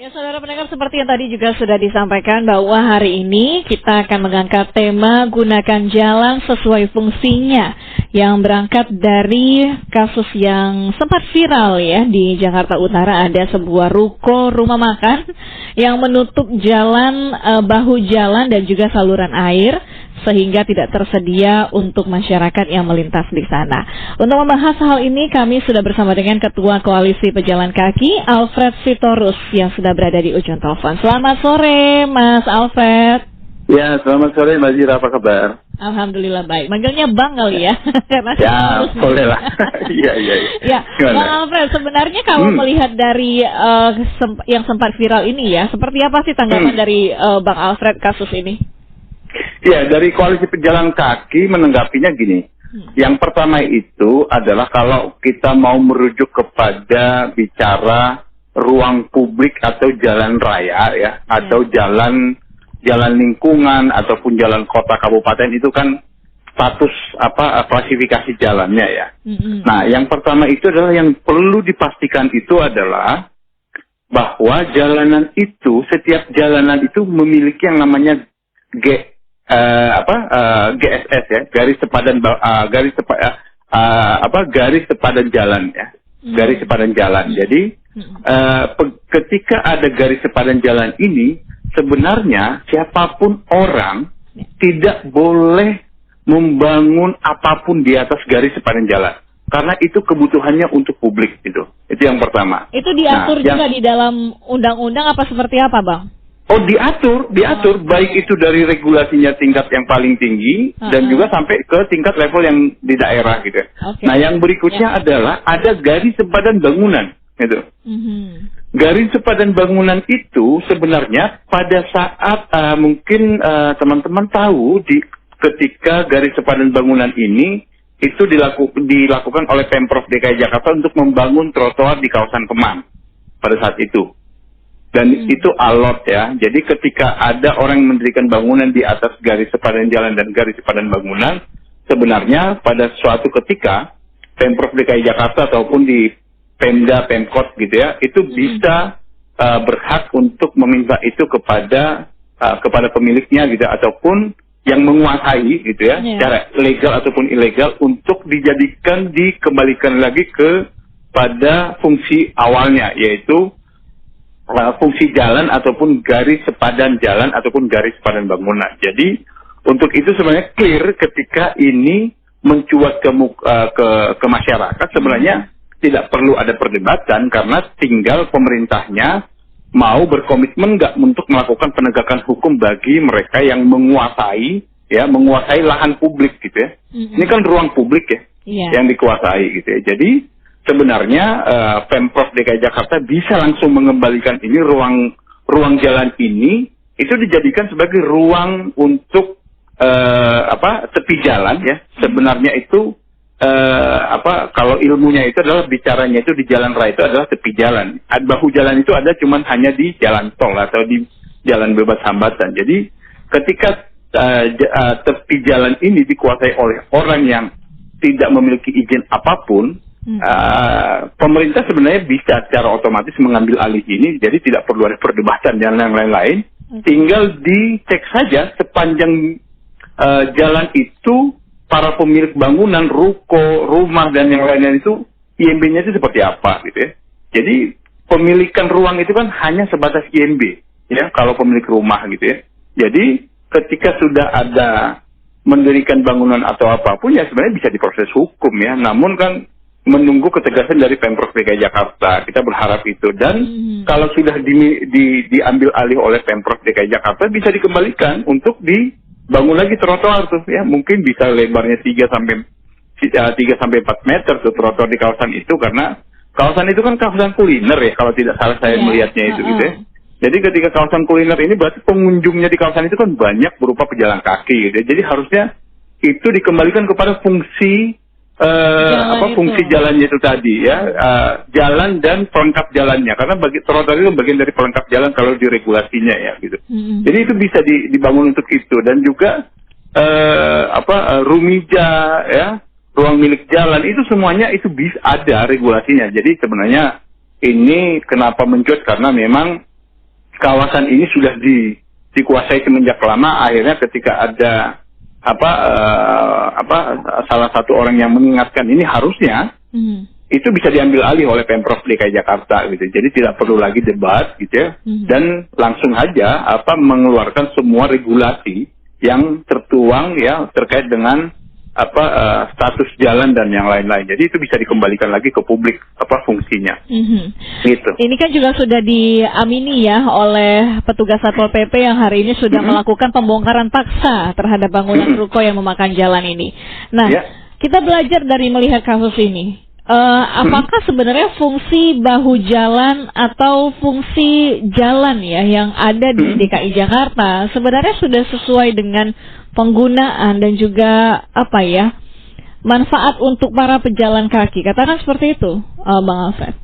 Ya, saudara pendengar, seperti yang tadi juga sudah disampaikan bahwa hari ini kita akan mengangkat tema gunakan jalan sesuai fungsinya yang berangkat dari kasus yang sempat viral ya di Jakarta Utara. Ada sebuah ruko rumah makan yang menutup jalan, bahu jalan dan juga saluran air sehingga tidak tersedia untuk masyarakat yang melintas di sana. Untuk membahas hal ini kami sudah bersama dengan Ketua Koalisi Pejalan Kaki Alfred Sitorus yang sudah berada di ujung telepon. Selamat sore Mas Alfred. Ya, selamat sore Mbak Zira, apa kabar? Alhamdulillah baik. Manggilnya Bang kali ya? Karena ya, boleh lah. Iya. Ya, Bang Alfred, sebenarnya kalau melihat dari yang sempat viral ini ya, seperti apa sih tanggapan dari Bang Alfred kasus ini? Ya, dari Koalisi Pejalan Kaki menanggapinya gini. Yang pertama itu adalah kalau kita mau merujuk kepada bicara ruang publik atau jalan raya ya, atau jalan lingkungan ataupun jalan kota kabupaten itu kan status klasifikasi jalannya ya. Nah, yang pertama itu adalah yang perlu dipastikan itu adalah bahwa setiap jalanan itu memiliki yang namanya GSS ya, garis sepadan jalan ya, garis sepadan jalan. Jadi ketika ada garis sepadan jalan ini, sebenarnya siapapun orang tidak boleh membangun apapun di atas garis sepadan jalan, karena itu kebutuhannya untuk publik itu yang pertama. Itu diatur juga di dalam undang-undang apa seperti apa, Bang? Oh, diatur, baik itu dari regulasinya tingkat yang paling tinggi dan juga sampai ke tingkat level yang di daerah gitu. Okay. Nah, yang berikutnya adalah ada garis sepadan bangunan gitu. Garis sepadan bangunan itu sebenarnya pada saat mungkin teman-teman tahu ketika garis sepadan bangunan ini itu dilakukan oleh Pemprov DKI Jakarta untuk membangun trotoar di kawasan Kemang pada saat itu. Dan itu alot ya. Jadi ketika ada orang yang mendirikan bangunan di atas garis sepadan jalan dan garis sepadan bangunan, sebenarnya pada suatu ketika Pemprov DKI Jakarta ataupun di Pemda, Pemkot gitu ya, itu bisa berhak untuk meminta itu kepada pemiliknya gitu, ataupun yang menguasai gitu ya, secara legal ataupun ilegal, untuk dikembalikan lagi pada fungsi awalnya, yaitu fungsi jalan ataupun garis sepadan jalan ataupun garis sepadan bangunan. Jadi untuk itu sebenarnya clear ketika ini mencuat ke masyarakat, sebenarnya tidak perlu ada perdebatan karena tinggal pemerintahnya mau berkomitmen nggak untuk melakukan penegakan hukum bagi mereka yang menguasai lahan publik gitu ya. Ini kan ruang publik ya, yang dikuasai gitu ya. Jadi sebenarnya Pemprov DKI Jakarta bisa langsung mengembalikan ini ruang jalan ini itu dijadikan sebagai ruang untuk tepi jalan ya. Sebenarnya itu kalau ilmunya itu adalah bicaranya itu di jalan raya itu adalah tepi jalan. Bahu jalan itu ada cuman hanya di jalan tol atau di jalan bebas hambatan. Jadi ketika tepi jalan ini dikuasai oleh orang yang tidak memiliki izin apapun, pemerintah sebenarnya bisa secara otomatis mengambil alih ini, jadi tidak perlu ada perdebatan dan yang lain-lain. Tinggal dicek saja sepanjang jalan itu para pemilik bangunan, ruko, rumah dan yang lainnya itu IMB-nya itu seperti apa gitu ya. Jadi pemilikan ruang itu kan hanya sebatas IMB ya kalau pemilik rumah gitu ya. Jadi ketika sudah ada mendirikan bangunan atau apapun ya sebenarnya bisa diproses hukum ya. Namun kan menunggu ketegasan dari Pemprov DKI Jakarta. Kita berharap itu. Dan kalau sudah diambil alih oleh Pemprov DKI Jakarta, bisa dikembalikan untuk dibangun lagi trotoar tuh ya. Mungkin bisa lebarnya 3 sampai 4 meter tuh trotoar di kawasan itu, karena kawasan itu kan kawasan kuliner ya, kalau tidak salah saya melihatnya itu gitu ya. Jadi ketika kawasan kuliner ini berarti pengunjungnya di kawasan itu kan banyak berupa pejalan kaki gitu ya. Jadi harusnya itu dikembalikan kepada fungsi fungsi jalannya itu tadi ya, jalan dan pelengkap jalannya, karena trotoar itu bagian dari pelengkap jalan kalau diregulasinya ya gitu. Jadi itu bisa dibangun untuk itu. Dan juga rumija ya, ruang milik jalan itu semuanya itu bisa ada regulasinya. Jadi sebenarnya ini kenapa mencuat, karena memang kawasan ini sudah dikuasai semenjak lama. Akhirnya ketika ada salah satu orang yang mengingatkan ini harusnya itu bisa diambil alih oleh Pemprov DKI Jakarta gitu. Jadi tidak perlu lagi debat gitu ya. Dan langsung aja mengeluarkan semua regulasi yang tertuang ya terkait dengan status jalan dan yang lain-lain. Jadi itu bisa dikembalikan lagi ke publik fungsinya. Gitu. Ini kan juga sudah diamini ya oleh petugas Satpol PP yang hari ini sudah melakukan pembongkaran paksa terhadap bangunan ruko yang memakan jalan ini. Nah, kita belajar dari melihat kasus ini. Apakah sebenarnya fungsi bahu jalan atau fungsi jalan ya yang ada di DKI Jakarta sebenarnya sudah sesuai dengan penggunaan dan juga manfaat untuk para pejalan kaki? Katakan seperti itu, Bang Alfred.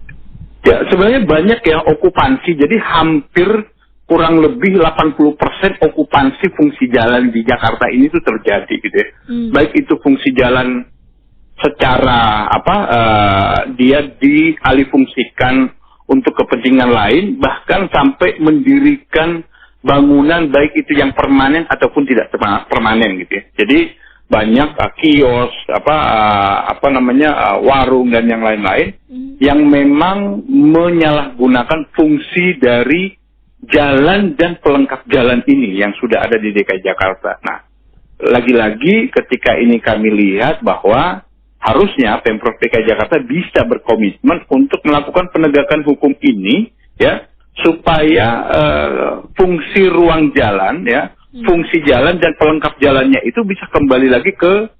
Ya, sebenarnya banyak ya okupansi. Jadi hampir kurang lebih 80% okupansi fungsi jalan di Jakarta ini tuh terjadi gitu ya. Baik itu fungsi jalan secara dia dialihfungsikan untuk kepentingan lain, bahkan sampai mendirikan bangunan baik itu yang permanen ataupun tidak permanen gitu ya. Jadi banyak kios, warung dan yang lain-lain yang memang menyalahgunakan fungsi dari jalan dan pelengkap jalan ini yang sudah ada di DKI Jakarta. Nah, lagi-lagi ketika ini kami lihat bahwa harusnya Pemprov DKI Jakarta bisa berkomitmen untuk melakukan penegakan hukum ini ya, supaya fungsi ruang jalan ya, fungsi jalan dan pelengkap jalannya itu bisa kembali lagi ke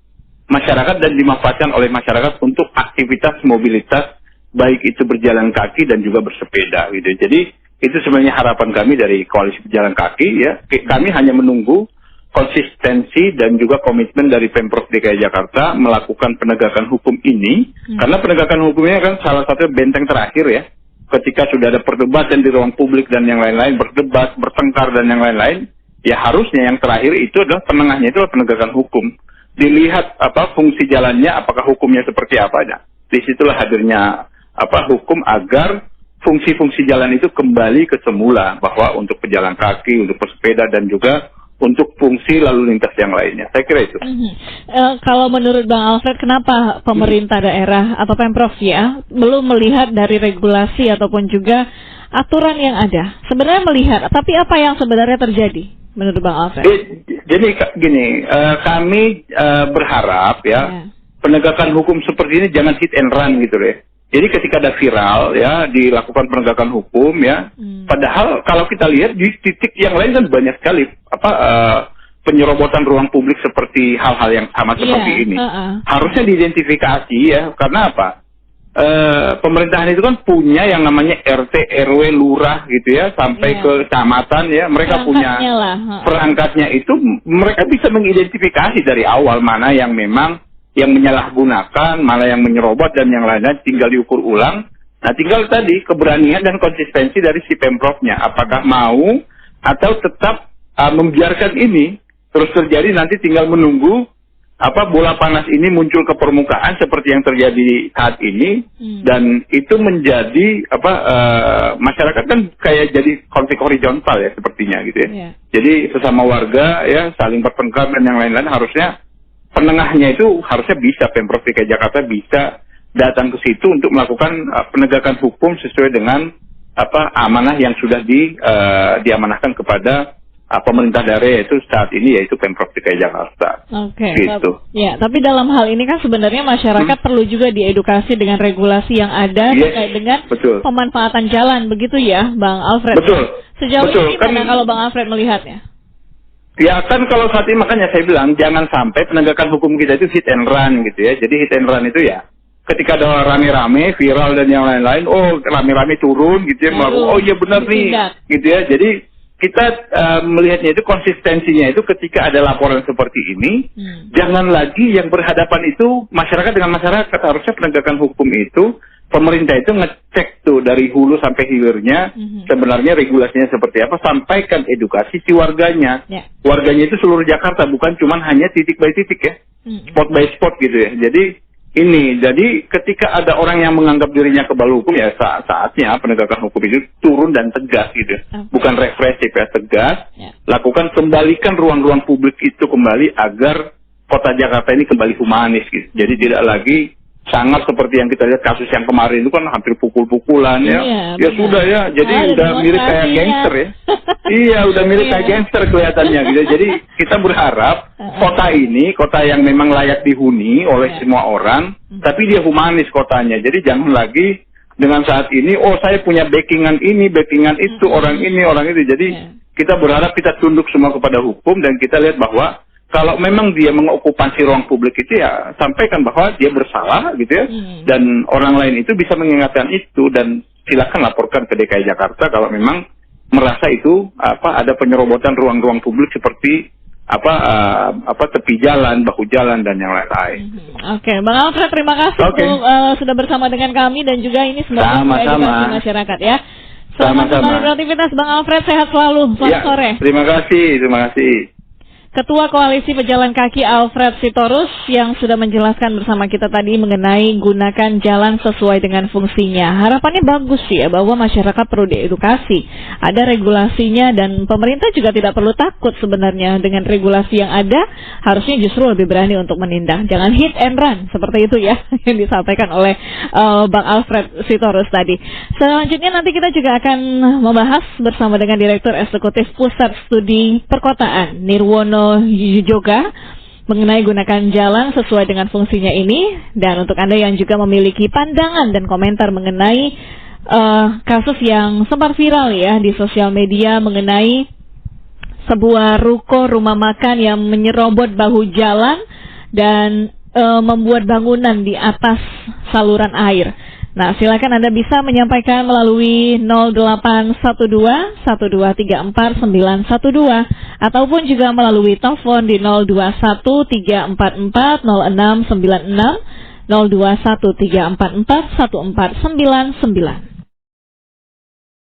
masyarakat dan dimanfaatkan oleh masyarakat untuk aktivitas mobilitas baik itu berjalan kaki dan juga bersepeda gitu. Jadi itu sebenarnya harapan kami dari Koalisi Pejalan Kaki ya. Kami hanya menunggu konsistensi dan juga komitmen dari Pemprov DKI Jakarta melakukan penegakan hukum ini, karena penegakan hukumnya kan salah satu benteng terakhir ya. Ketika sudah ada perdebatan di ruang publik dan yang lain-lain, berdebat, bertengkar dan yang lain-lain, ya harusnya yang terakhir itu adalah penengahnya itu adalah penegakan hukum. Dilihat fungsi jalannya, apakah hukumnya seperti apa ya. Disitulah hadirnya hukum agar fungsi-fungsi jalan itu kembali ke semula, bahwa untuk pejalan kaki, untuk pesepeda dan juga untuk fungsi lalu lintas yang lainnya. Saya kira itu. Kalau menurut Bang Alfred, kenapa pemerintah daerah atau Pemprov ya belum melihat dari regulasi ataupun juga aturan yang ada? Sebenarnya melihat, tapi apa yang sebenarnya terjadi menurut Bang Alfred? Jadi gini, kami berharap ya penegakan hukum seperti ini jangan hit and run gitu deh. Jadi ketika ada viral ya dilakukan penegakan hukum ya, padahal kalau kita lihat di titik yang lain kan banyak sekali penyerobotan ruang publik seperti hal-hal yang sama seperti ini. Harusnya diidentifikasi ya, karena apa? Pemerintahan itu kan punya yang namanya RT, RW, lurah gitu ya, sampai ke kecamatan ya, mereka punya perangkatnya itu, mereka bisa mengidentifikasi dari awal mana yang memang yang menyalahgunakan, mana yang menyerobot dan yang lainnya, tinggal diukur ulang. Nah, tinggal tadi keberanian dan konsistensi dari si Pemprovnya, apakah mau atau tetap membiarkan ini terus terjadi, nanti tinggal menunggu bola panas ini muncul ke permukaan seperti yang terjadi saat ini, dan itu menjadi masyarakat kan kayak jadi konflik horizontal ya sepertinya gitu ya. Jadi sesama warga ya saling bertengkar dan yang lain-lain, harusnya penengahnya itu harusnya bisa Pemprov DKI Jakarta bisa datang ke situ untuk melakukan penegakan hukum sesuai dengan amanah yang sudah diamanahkan kepada pemerintah daerah, yaitu saat ini yaitu Pemprov DKI Jakarta. Oke. Gitu. Ya, tapi dalam hal ini kan sebenarnya masyarakat perlu juga diedukasi dengan regulasi yang ada terkait dengan pemanfaatan jalan, begitu ya, Bang Alfred? Betul. Sejauh ini gimana kalau Bang Alfred melihatnya? Ya kan kalau saat ini makanya saya bilang jangan sampai penegakan hukum kita itu hit and run gitu ya. Jadi hit and run itu ya ketika ada rame-rame viral dan yang lain-lain, rame-rame turun gitu ya, melakukan iya benar nih gitu ya. Jadi kita melihatnya itu konsistensinya itu ketika ada laporan seperti ini, jangan lagi yang berhadapan itu masyarakat dengan masyarakat. Harusnya penegakan hukum itu pemerintah itu ngecek tuh dari hulu sampai hilirnya sebenarnya regulasinya seperti apa, sampaikan edukasi si warganya. Warganya itu seluruh Jakarta, bukan cuma hanya titik by titik ya, spot by spot gitu ya. Jadi ini. Jadi ketika ada orang yang menganggap dirinya kebal hukum, ya saatnya penegakan hukum itu turun dan tegas gitu. Bukan represif ya, tegas. Lakukan, kembalikan ruang-ruang publik itu kembali agar kota Jakarta ini kembali humanis gitu. Jadi tidak lagi sangat seperti yang kita lihat kasus yang kemarin itu kan hampir pukul-pukulan ya. Ya sudah ya, jadi udah mirip kayak gangster ya. Iya, udah mirip kayak gangster kelihatannya gitu. Jadi kita berharap kota ini, kota yang memang layak dihuni oleh semua orang, tapi dia humanis kotanya. Jadi jangan lagi dengan saat ini, oh saya punya backingan ini, backingan itu, orang ini, orang itu. Jadi kita berharap kita tunduk semua kepada hukum dan kita lihat bahwa kalau memang dia mengokupasi ruang publik itu ya sampaikan bahwa dia bersalah gitu ya, dan orang lain itu bisa mengingatkan itu, dan silakan laporkan ke DKI Jakarta kalau memang merasa itu ada penyerobotan ruang-ruang publik seperti tepi jalan, bahu jalan dan yang lain-lain. Oke, Bang Alfred, terima kasih sudah bersama dengan kami dan juga ini semoga edukasi masyarakat ya. Selamat kembali beraktivitas Bang Alfred, sehat selalu. Selamat sore. Terima kasih. Ketua Koalisi Pejalan Kaki Alfred Sitorus yang sudah menjelaskan bersama kita tadi mengenai gunakan jalan sesuai dengan fungsinya. Harapannya bagus sih ya, bahwa masyarakat perlu diedukasi. Ada regulasinya dan pemerintah juga tidak perlu takut sebenarnya dengan regulasi yang ada. Harusnya justru lebih berani untuk menindak. Jangan hit and run seperti itu ya yang disampaikan oleh Bang Alfred Sitorus tadi. Selanjutnya nanti kita juga akan membahas bersama dengan Direktur Eksekutif Pusat Studi Perkotaan Nirwono Yoga mengenai gunakan jalan sesuai dengan fungsinya ini. Dan untuk Anda yang juga memiliki pandangan dan komentar mengenai kasus yang sempat viral ya di sosial media mengenai sebuah ruko rumah makan yang menyerobot bahu jalan dan membuat bangunan di atas saluran air. Nah, silakan Anda bisa menyampaikan melalui 0812-1234-912 ataupun juga melalui telepon di 0213440696, 0213441499.